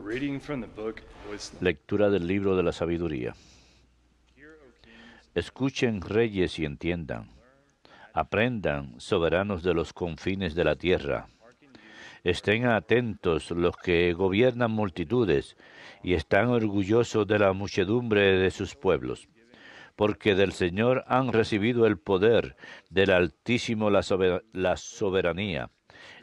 reading from the book of Wisdom. Lectura del libro de la sabiduría. Escuchen, reyes, y entiendan. Aprendan, soberanos de los confines de la tierra. Estén atentos los que gobiernan multitudes y están orgullosos de la muchedumbre de sus pueblos, porque del Señor han recibido el poder, del Altísimo la soberanía.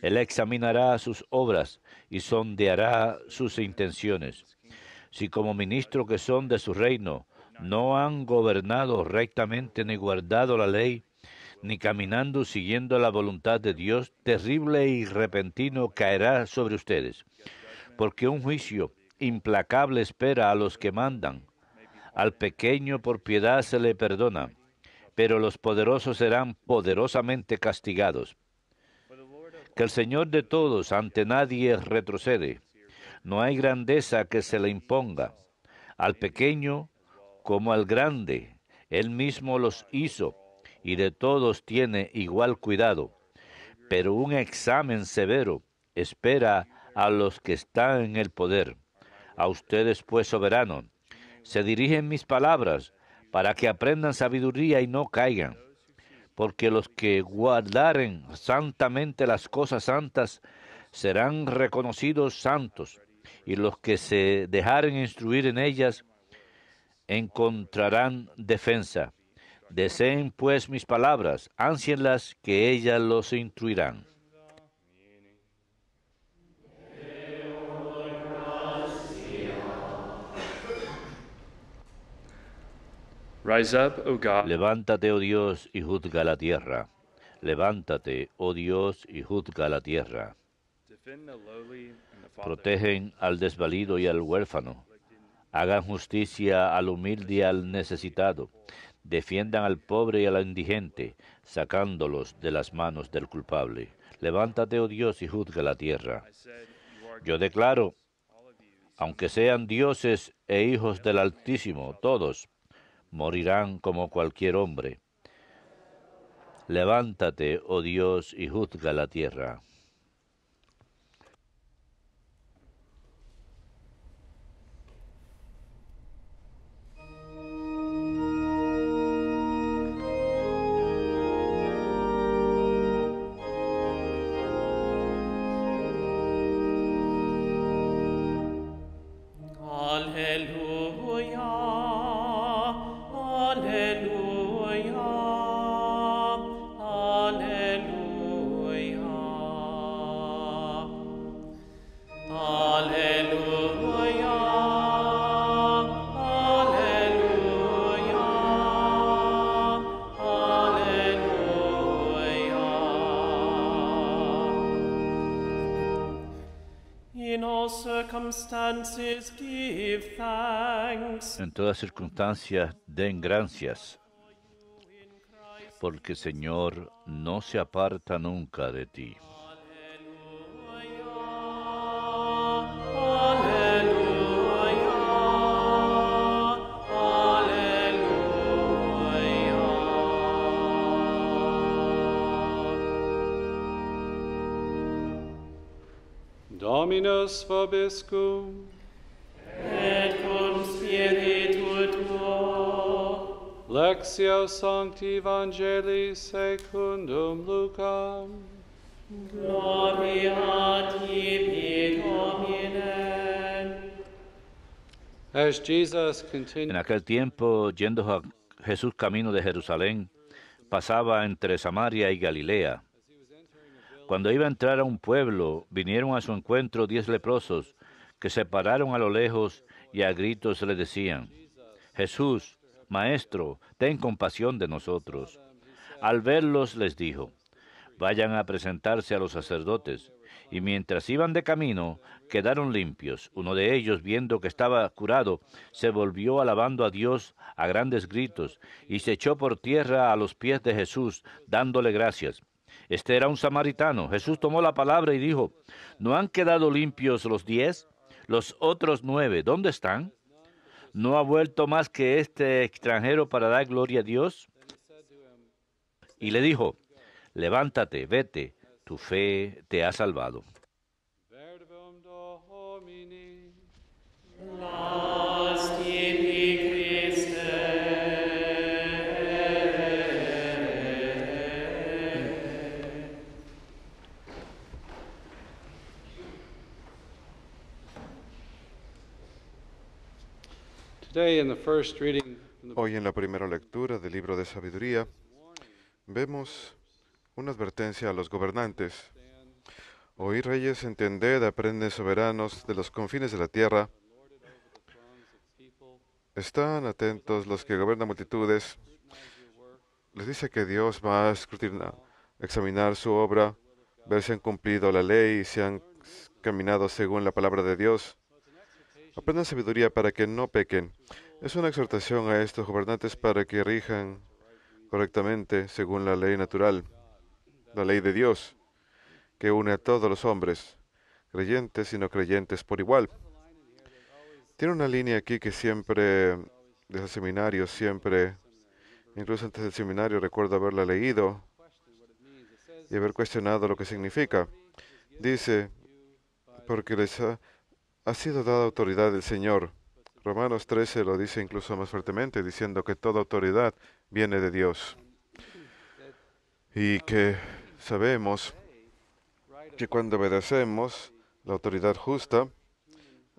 Él examinará sus obras y sondeará sus intenciones. Si como ministros que son de su reino no han gobernado rectamente ni guardado la ley, ni caminando siguiendo la voluntad de Dios, terrible y repentino caerá sobre ustedes, porque un juicio implacable espera a los que mandan. Al pequeño por piedad se le perdona, pero los poderosos serán poderosamente castigados. Que el Señor de todos ante nadie retrocede. No hay grandeza que se le imponga. Al pequeño como al grande, Él mismo los hizo, y de todos tiene igual cuidado. Pero un examen severo espera a los que están en el poder. A ustedes, pues, soberanos, se dirigen mis palabras, para que aprendan sabiduría y no caigan. Porque los que guardaren santamente las cosas santas serán reconocidos santos, y los que se dejaren instruir en ellas encontrarán defensa. Deseen pues mis palabras, áncienlas, que ellas los instruirán. Rise up, O God. Levántate, oh Dios, y juzga la tierra. Levántate, oh Dios, y juzga la tierra. Defend the lowly and the fatherless. Protegen al desvalido y al huérfano. Hagan justicia al humilde y al necesitado. Defiendan al pobre y al indigente, sacándolos de las manos del culpable. Levántate, oh Dios, y juzga la tierra. I said, you are Yo declaro, aunque sean dioses e hijos del Altísimo, todos morirán como cualquier hombre. Levántate, oh Dios, y juzga la tierra. Alleluia, alleluia, alleluia. Alleluia, alleluia, alleluia. In all circumstances give thanks, En todas circunstancias den gracias, porque el Señor no se aparta nunca de ti. Dominus vobiscum. et cum spiritu tuo. Lectio Sancti Evangelii secundum Lucam. Gloria a tibi, Domine. As Jesus En continued aquel tiempo, yendo Jesús camino de Jerusalén, pasaba entre Samaria y Galilea. Cuando iba a entrar a un pueblo, vinieron a su encuentro 10 leprosos, que se pararon a lo lejos y a gritos le decían: Jesús, Maestro, ten compasión de nosotros. Al verlos les dijo: vayan a presentarse a los sacerdotes. Y mientras iban de camino, quedaron limpios. Uno de ellos, viendo que estaba curado, se volvió alabando a Dios a grandes gritos, y se echó por tierra a los pies de Jesús, dándole gracias. Este era un samaritano. Jesús tomó la palabra y dijo: ¿no han quedado limpios los 10? Los otros 9, ¿dónde están? ¿No ha vuelto más que este extranjero para dar gloria a Dios? Y le dijo: levántate, vete, tu fe te ha salvado. Verbum Domini. Today, in the first reading from the book Hoy en la primera lectura del libro de sabiduría vemos una advertencia a los gobernantes. Oíd reyes, entended, aprenden soberanos de los confines de la tierra. Están atentos los que gobiernan multitudes. Les dice que Dios va a examinar su obra, ver si han cumplido la ley y si han caminado según la palabra de Dios. Aprendan sabiduría para que no pequen. Es una exhortación a estos gobernantes para que rijan correctamente según la ley natural, la ley de Dios, que une a todos los hombres, creyentes y no creyentes por igual. Tiene una línea aquí que siempre, desde el seminario, incluso antes del seminario, recuerdo haberla leído y haber cuestionado lo que significa. Dice, porque les ha sido dada autoridad del Señor. Romanos 13 lo dice incluso más fuertemente, diciendo que toda autoridad viene de Dios. Y que sabemos que cuando obedecemos la autoridad justa,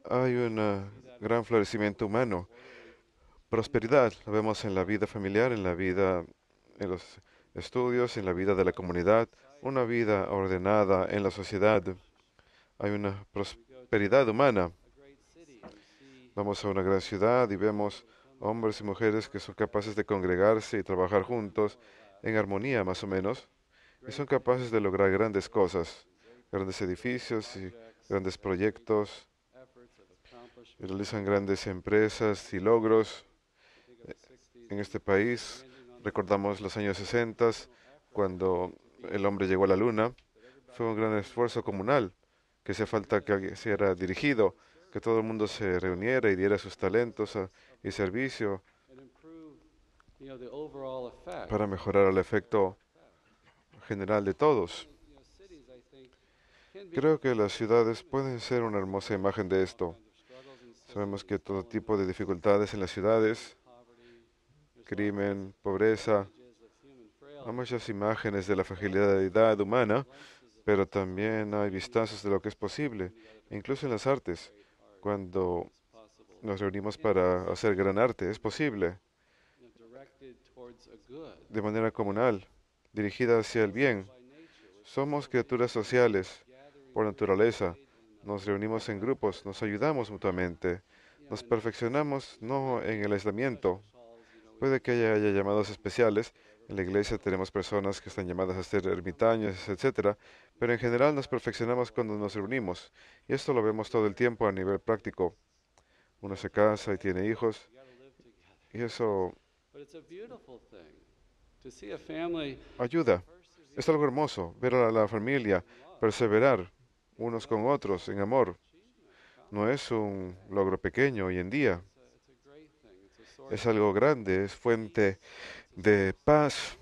hay un gran florecimiento humano. Prosperidad, lo vemos en la vida familiar, en la vida, en los estudios, en la vida de la comunidad, una vida ordenada en la sociedad. Hay una prosperidad humana. Vamos a una gran ciudad y vemos hombres y mujeres que son capaces de congregarse y trabajar juntos en armonía, más o menos, y son capaces de lograr grandes cosas, grandes edificios y grandes proyectos, y realizan grandes empresas y logros. En este país recordamos los años 60, cuando el hombre llegó a la luna. Fue un gran esfuerzo comunal, que hacía falta que se era dirigido, que todo el mundo se reuniera y diera sus talentos y servicio para mejorar el efecto general de todos. Creo que las ciudades pueden ser una hermosa imagen de esto. Sabemos que todo tipo de dificultades en las ciudades, crimen, pobreza, hay muchas imágenes de la fragilidad humana, pero también hay vistazos de lo que es posible, incluso en las artes. Cuando nos reunimos para hacer gran arte, es posible, de manera comunal, dirigida hacia el bien. Somos criaturas sociales por naturaleza. Nos reunimos en grupos, nos ayudamos mutuamente, nos perfeccionamos no en el aislamiento. Puede que haya llamados especiales. En la iglesia tenemos personas que están llamadas a ser ermitaños, etc. Pero en general nos perfeccionamos cuando nos reunimos. Y esto lo vemos todo el tiempo a nivel práctico. Uno se casa y tiene hijos. Y eso ayuda. Es algo hermoso ver a la familia perseverar unos con otros en amor. No es un logro pequeño hoy en día. Es algo grande, es fuente de paz,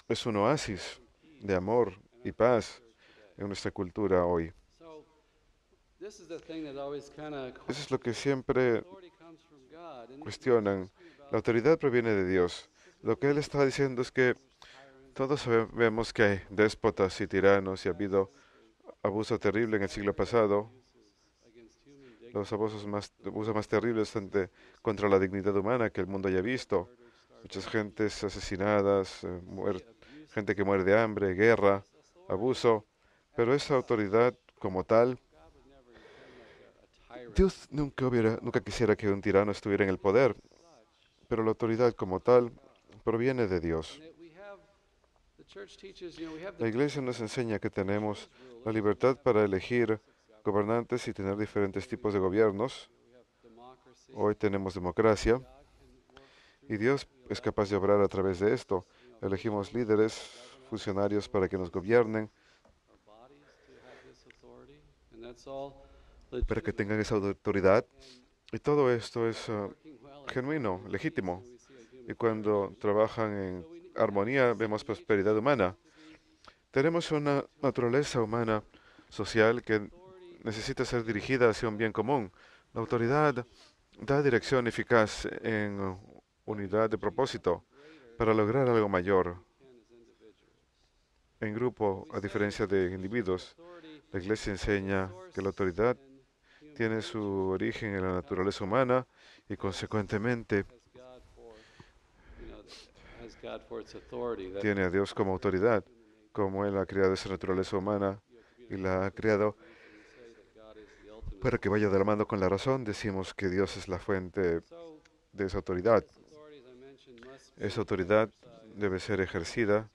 es un oasis de amor y paz en nuestra cultura hoy. Eso es lo que siempre cuestionan. La autoridad proviene de Dios. Lo que él está diciendo es que todos sabemos que hay déspotas y tiranos y ha habido abuso terrible en el siglo pasado. Los abusos más terribles contra la dignidad humana que el mundo haya visto. Muchas gentes asesinadas, gente que muere de hambre, guerra, abuso. Pero esa autoridad como tal, Dios nunca quisiera que un tirano estuviera en el poder. Pero la autoridad como tal proviene de Dios. La Iglesia nos enseña que tenemos la libertad para elegir gobernantes y tener diferentes tipos de gobiernos. Hoy tenemos democracia y Dios es capaz de obrar a través de esto. Elegimos líderes, funcionarios para que nos gobiernen, para que tengan esa autoridad. Y todo esto es genuino, legítimo. Y cuando trabajan en armonía, vemos prosperidad humana. Tenemos una naturaleza humana social que necesita ser dirigida hacia un bien común. La autoridad da dirección eficaz en unidad de propósito para lograr algo mayor. En grupo, a diferencia de individuos, la Iglesia enseña que la autoridad tiene su origen en la naturaleza humana y consecuentemente has God for its authority. That tiene a Dios como autoridad, como Él ha creado esa naturaleza humana y la ha creado para que vaya de la mano con la razón. Decimos que Dios es la fuente so de esa autoridad. authorities I mentioned must Esa autoridad debe ser ejercida,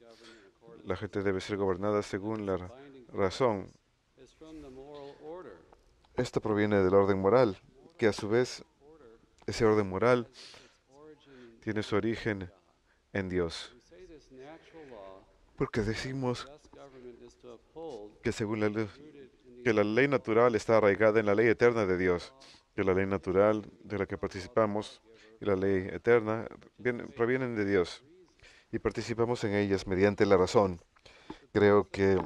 la gente debe ser gobernada según la razón. is from the moral order. Esto proviene del orden moral, que a su vez ese orden moral Origin tiene su origen en Dios. we say this natural law, Porque decimos just government is to uphold que según la ley, rooted in the que la ley natural está arraigada en la ley eterna de Dios, que la ley natural de la que participamos y la ley eterna provienen de Dios y participamos en ellas mediante la razón. Creo que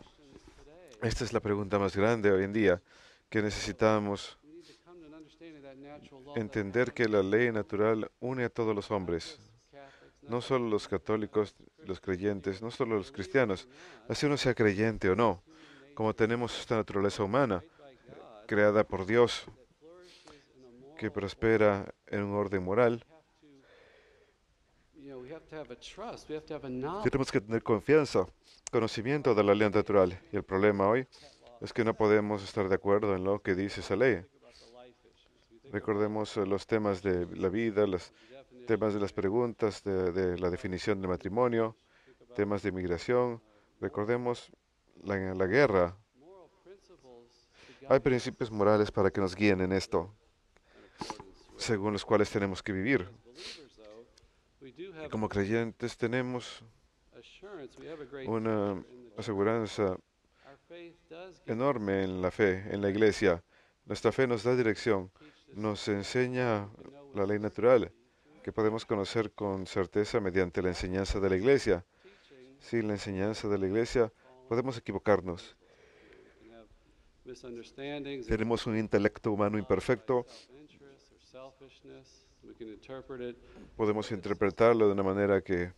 esta es la pregunta más grande hoy en día, que necesitamos we need to come to an understanding that natural law entender que la ley natural une a todos los hombres, Catholics no solo los católicos, los creyentes, no solo los cristianos, así uno sea creyente o no, como tenemos esta naturaleza humana creada por Dios que prospera en un orden moral. we have to have a trust, we have to have a knowledge Tenemos que tener confianza, conocimiento de la ley natural. Y el problema hoy es que no podemos estar de acuerdo en lo que dice esa ley. Recordemos los temas de la vida, los temas de las preguntas, de la definición de matrimonio, temas de inmigración. Recordemos la guerra. moral principles to Hay guide principios morales para que nos guíen en esto, según los cuales tenemos que vivir. believers though. We do Y have como creyentes tenemos assurance, we have a great una future in the aseguranza Our faith does give enorme en la fe, en la iglesia. Nuestra fe nos da dirección, nos enseña la ley natural, que podemos conocer con certeza mediante la enseñanza de la iglesia. Sin la enseñanza de la iglesia podemos equivocarnos. we have misunderstandings, Tenemos un intelecto humano imperfecto, self-interest or selfishness. We can interpret it. podemos interpretarlo de una manera que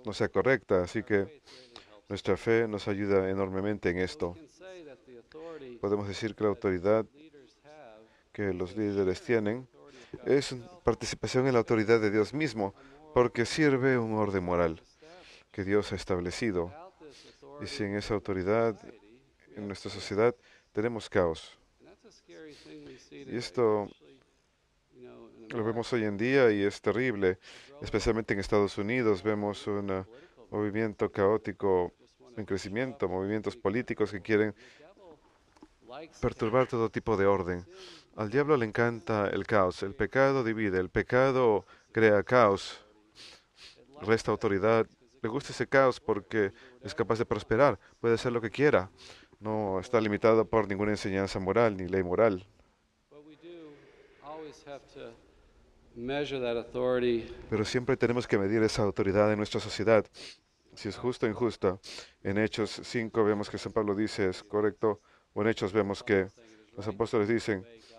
no sea correcta, así que Faith really helps. nuestra fe nos ayuda enormemente en We esto. can say that the authority Podemos decir que la autoridad leaders have que los líderes tienen authority of God es participación en la autoridad de Dios mismo, porque sirve un orden moral established. que Dios ha establecido. Without this Y authority sin esa autoridad en nuestra sociedad tenemos caos. and that's a scary thing we see Y today, esto especially, in lo America. vemos hoy en día y es terrible, especialmente en Estados Unidos. Vemos un Political movimiento caótico en crecimiento, movimientos políticos que quieren likes perturbar todo tipo de orden. Al diablo le encanta el caos, el pecado divide, el pecado crea caos, resta autoridad. Le gusta ese caos porque es capaz de prosperar, puede hacer lo que quiera. No está limitado por ninguna enseñanza moral ni ley moral. but we do always have to measure that authority Pero siempre tenemos que medir esa autoridad en nuestra sociedad, si es justa o injusta. En Hechos 5 vemos que San Pablo dice es correcto, o en Hechos vemos que los apóstoles dicen obey God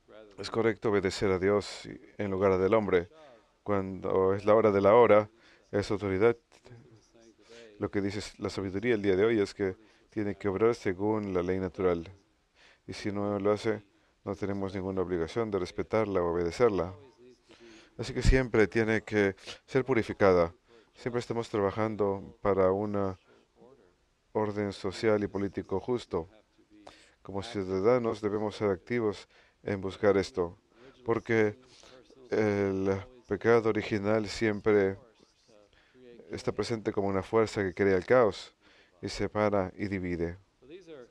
rather than es correcto obedecer a Dios en lugar del hombre. Cuando es la hora de la hora, es autoridad. saying today. Lo que dice la sabiduría el día de hoy es que tiene que obrar según la ley natural. Y si no lo hace, no tenemos ninguna obligación de respetarla o obedecerla. Así que siempre tiene que ser purificada. Siempre estamos trabajando para un orden social y político justo. Como ciudadanos debemos ser activos en buscar esto, porque el pecado original siempre está presente como una fuerza que crea el caos y separa y divide. So these are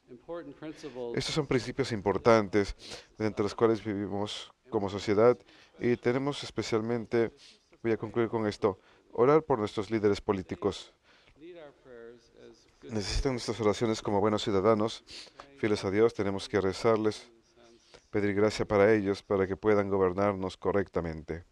important principles Estos son principios importantes entre los cuales vivimos como sociedad y tenemos especialmente, voy a concluir con esto, orar por nuestros líderes políticos. need our prayers as good Necesitan nuestras oraciones como buenos ciudadanos, fieles a Dios, tenemos que rezarles, pedir gracia para ellos para que puedan gobernarnos correctamente.